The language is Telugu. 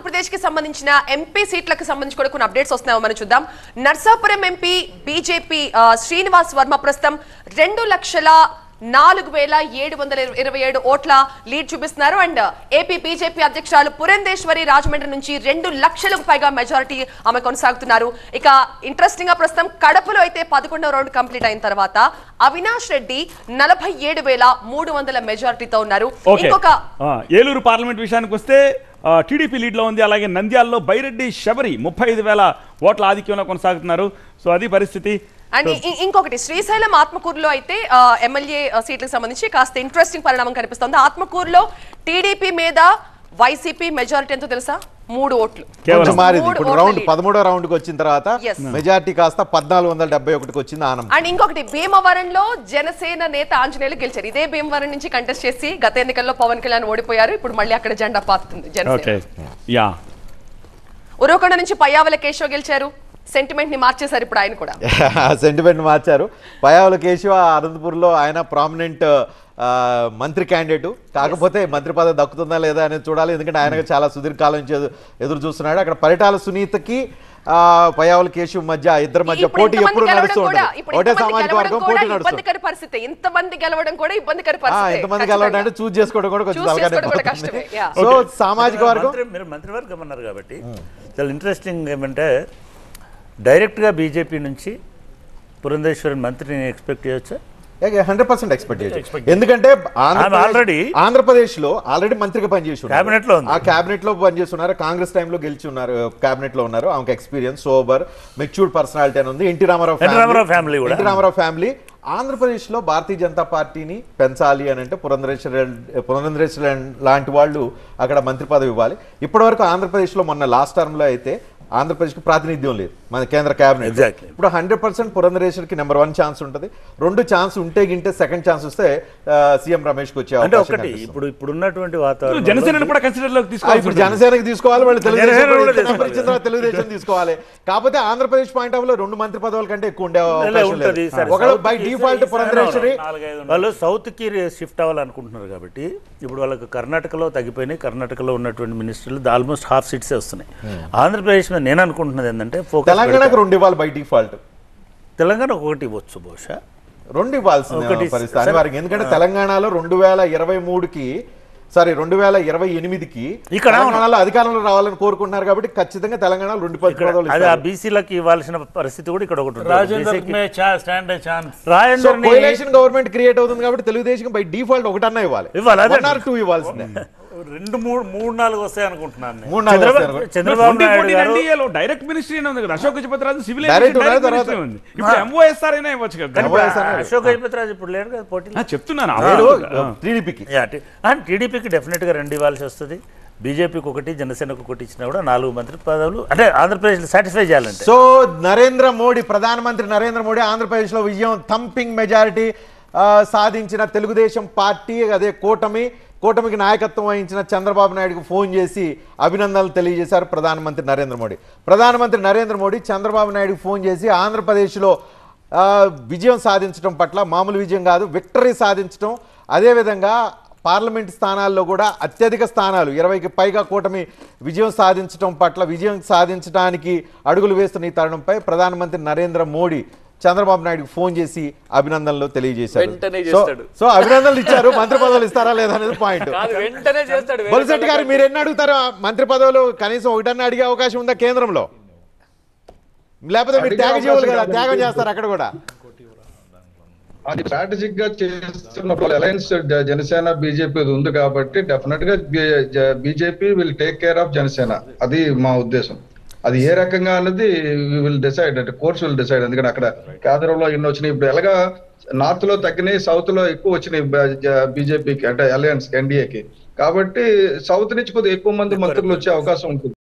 ఆంధ్రప్రదేశ్ కి సంబంధించిన ఎంపీ సీట్లకు సంబంధించి కూడా కొన్ని అప్డేట్స్ వస్తున్నాయో మనం చూద్దాం. నర్సాపురం ఎంపీ బీజేపీ శ్రీనివాస్ వర్మ ప్రస్తుతం 2,04,727 ఓట్ల లీడ్ చూపిస్తున్నారు. అండ్ ఏపీ బీజేపీ అధ్యక్షురాలు పురంధేశ్వరి రాజమండ్రి నుంచి 2 లక్షలకు పైగా మెజారిటీ ఆమె కొనసాగుతున్నారు. ఇక ఇంట్రెస్టింగ్ గా ప్రస్తుతం కడపలో అయితే 11వ రౌండ్ కంప్లీట్ అయిన తర్వాత అవినాష్ రెడ్డి 47,300 మెజారిటీతో ఉన్నారు. ఇంకొక ఏలూరు పార్లమెంట్ విషయానికి వస్తే టీడీపీ లీడ్ లో ఉంది. అలాగే నంద్యాలలో బైరెడ్డి శబరి 35,000 ఓట్ల ఆధిక్యంలో కొనసాగుతున్నారు. సో అది పరిస్థితి. అండ్ ఇంకొకటి శ్రీశైలం ఆత్మకూరులో అయితే ఎమ్మెల్యే సీట్లకు సంబంధించి కాస్త ఇంట్రెస్టింగ్ పరిణామం కనిపిస్తుంది. ఆత్మకూరులో టీడీపీ మీద వైసీపీ మెజారిటీ ఎంతో తెలుసా? 3 ఓట్లు. ఇప్పుడు రౌండ్ 13వ రౌండ్ కి వచ్చిన తర్వాత మెజారిటీ కాస్త 1471కి వచ్చింది ఆనందం. అండ్ ఇంకొకటి భీమవరంలో జనసేన నేత ఆంజనేయులు గెలిచారు. ఇదే భీమవరం నుంచి కంటెస్ట్ చేసి గత ఎన్నికల్లో పవన్ కళ్యాణ్ ఓడిపోయారు. ఇప్పుడు మళ్ళీ అక్కడ జెండా పాతుంది జనసేన. ఉరవకొండ నుంచి పయ్యావుల కేశవ్ గెలిచారు. సెంటిమెంట్ ని మార్చేశారు ఇప్పుడు ఆయన కూడా. సెంటిమెంట్ మార్చారు. పయ్యావుల కేశవ అనంతపూర్లో ఆయన ప్రామినెంట్ మంత్రి క్యాండిడేట్. కాకపోతే మంత్రి పదవి దక్కుతుందా లేదా అనేది చూడాలి. ఎందుకంటే ఆయన చాలా సుదీర్ఘకాలం నుంచి ఎదురు చూస్తున్నాడు. అక్కడ పరిటాల సునీతకి పయ్యావుల కేశవ్ మధ్య ఇద్దరి మధ్య పోటీ ఎప్పుడు నడుస్తుంది. ఒకటే సామాజిక వర్గం పోటీ నడుస్తుంది. ఇంతమంది గెలవడం కూడా ఇబ్బందికర పరిస్థితి. ఇంతమంది గెలవడం అంటే చూస్ చేసుకోవడం కూడా కొంచెం కష్టమే. సో సామాజిక వర్గం మీరు మంత్రివర్గం అన్నారు కాబట్టి చాలా ఇంట్రెస్టింగ్ ఏమంటే డైరెక్ట్గా బీజేపీ నుంచి పురంధేశ్వరి మంత్రిని ఎక్స్పెక్ట్ చేయొచ్చా? 100% ఎక్స్పెక్ట్ చేయొచ్చు. ఎందుకంటే ఆంధ్రప్రదేశ్ లో ఆల్రెడీ మంత్రిగా పనిచేస్తున్నారు. క్యాబినెట్ లో పనిచేస్తున్నారు. కాంగ్రెస్ టైంలో గెలిచి ఉన్నారు. క్యాబినెట్ లో ఉన్నారు. ఆమెకు ఎక్స్పీరియన్స్, సోబర్, మెచ్యూర్డ్ పర్సనాలిటీ అని ఉంది. NT Ramarao family. ఆంధ్రప్రదేశ్ లో భారతీయ జనతా పార్టీని పెంచాలి అని అంటే పురంధరేశ్వరి లాంటి వాళ్ళు అక్కడ మంత్రి పదవి ఇవ్వాలి. ఇప్పటివరకు ఆంధ్రప్రదేశ్ లో మొన్న లాస్ట్ టర్మ్ లో అయితే ఆంధ్రప్రదేశ్కి ప్రాతినిధ్యం లేదు మన కేంద్ర క్యాబినెట్. ఇప్పుడు 100% పురంధరేశ్వరికి నెంబర్ 1 ఛాన్స్ ఉంటుంది. 2 ఛాన్స్ ఉంటే గింటే సెకండ్ ఛాన్స్ వస్తే సీఎం రమేష్ కి వచ్చే అవకాశం. ఇప్పుడు ఉన్నటువంటి వాతావరణం ఇప్పుడు జనసేనకి తీసుకోవాలి, వాళ్ళు తెలుగుదేశం తీసుకోవాలి. కాకపోతే ఆంధ్రప్రదేశ్ పాయింట్ ఆఫ్ లో 2 మంత్రి పదవుల కంటే ఎక్కువ ఉండే అవకాశం లేదు. ఒకళ్ళు బై డిఫాల్ట్ పురంధరేశ్వరి వాళ్ళు సౌత్ కి షిఫ్ట్ అవ్వాలనుకుంటున్నారు కాబట్టి ఇప్పుడు వాళ్ళకి కర్ణాటకలో తగ్గిపోయినాయి. కర్ణాటకలో ఉన్నటువంటి మినిస్టర్లు ఆల్మోస్ట్ హాఫ్ సీట్సే వస్తున్నాయి. ఆంధ్రప్రదేశ్ నేను అనుకుంటున్నది ఏంటంటే తెలంగాణకు 2 ఇవ్వాలి బై డిఫాల్ట్. తెలంగాణ 1 ఇవ్వచ్చు, బహుశా 2 ఇవ్వాల్సింది పరిస్థితి అనివార్యం. ఎందుకంటే తెలంగాణలో 2028కి తెలంగాణలో అధికారంలో రావాలని కోరుకుంటున్నారు కాబట్టి ఖచ్చితంగా తెలంగాణ 2 పదవులు. అది ఆ బీసీలకు ఇవ్వాల్సిన పరిస్థితి కూడా ఇక్కడ ఒకటి. కోalition గవర్నమెంట్ క్రియేట్ అవుతుంది కాబట్టి తెలుగుదేశం బై డిఫాల్ట్ 1 అన్నా ఇవ్వాలి. 1 or 2 ఇవ్వాల్సిందే. 2, 3, 4 వస్తాయి అనుకుంటున్నాను. చంద్రబాబు నాయుడు డైరెక్ట్ మినిస్ట్రీ ఉంది కదా. అశోక్ గజపతిరాజు సివిల్ ఉంది. ఇప్పుడు ఎంఓఎస్ఆర్ అయినా ఇవ్వచ్చు కదా. అశోక్ గజపతిరాజు ఇప్పుడు లేడు కదా పోటీ. చెప్తున్నాను టీడీపీకి డెఫినెట్ గా 2 ఇవ్వాల్సి వస్తుంది. బీజేపీకి 1, జనసేనకు 1 ఇచ్చినా కూడా 4 మంత్రి పదవులు అంటే ఆంధ్రప్రదేశ్ సాటిస్ఫై చేయాలంటే. సో ప్రధానమంత్రి నరేంద్ర మోడీ ఆంధ్రప్రదేశ్ లో విజయం థంపింగ్ మెజారిటీ సాధించిన తెలుగుదేశం పార్టీ అదే కూటమికి నాయకత్వం వహించిన చంద్రబాబు నాయుడుకు ఫోన్ చేసి అభినందనలు తెలియజేశారు ప్రధానమంత్రి నరేంద్ర మోడీ చంద్రబాబు నాయుడుకు ఫోన్ చేసి ఆంధ్రప్రదేశ్లో విజయం సాధించడం పట్ల మామూలు విజయం కాదు, విక్టరీ సాధించడం, అదేవిధంగా పార్లమెంట్ స్థానాల్లో కూడా అత్యధిక స్థానాలు 20కి పైగా కూటమి విజయం సాధించడానికి అడుగులు వేస్తున్న ఈ తరుణంపై ప్రధానమంత్రి నరేంద్ర మోడీ చంద్రబాబు నాయుడుకి ఫోన్ చేసి అభినందనలు తెలియజేశారు. సో అభినందనలు ఇచ్చారు. మంత్రి పదవులు ఇస్తారా లేదా అనేది పాయింట్. బొలిశెట్టి గారు మీరు ఎన్ని అడుగుతారా? మంత్రి పదవులు కనీసం 1 అడిగే అవకాశం ఉందా కేంద్రంలో? లేకపోతే మీరు త్యాగజీవులు కదా, త్యాగం చేస్తారు అక్కడ కూడా. అది స్ట్రాటజిక్ గా చేస్తున్నప్పుడు అలయన్స్ జనసేన బీజేపీ ఉంది కాబట్టి డెఫినెట్ గా BJP will take care of Janasena. అది మా ఉద్దేశం. అది ఏ రకంగా అన్నది విల్ డిసైడ్, అంటే కోర్స్ విల్ డిసైడ్. ఎందుకంటే అక్కడ కేంద్రంలో ఎన్ని వచ్చినాయి, ఇప్పుడు ఎలాగా నార్త్ లో తగ్గినాయి, సౌత్ లో ఎక్కువ వచ్చినాయి బీజేపీకి అంటే అలయన్స్ ఎన్డీఏకి. కాబట్టి సౌత్ నుంచి కొద్దిగా ఎక్కువ మంది మంత్రులు వచ్చే అవకాశం ఉంటుంది.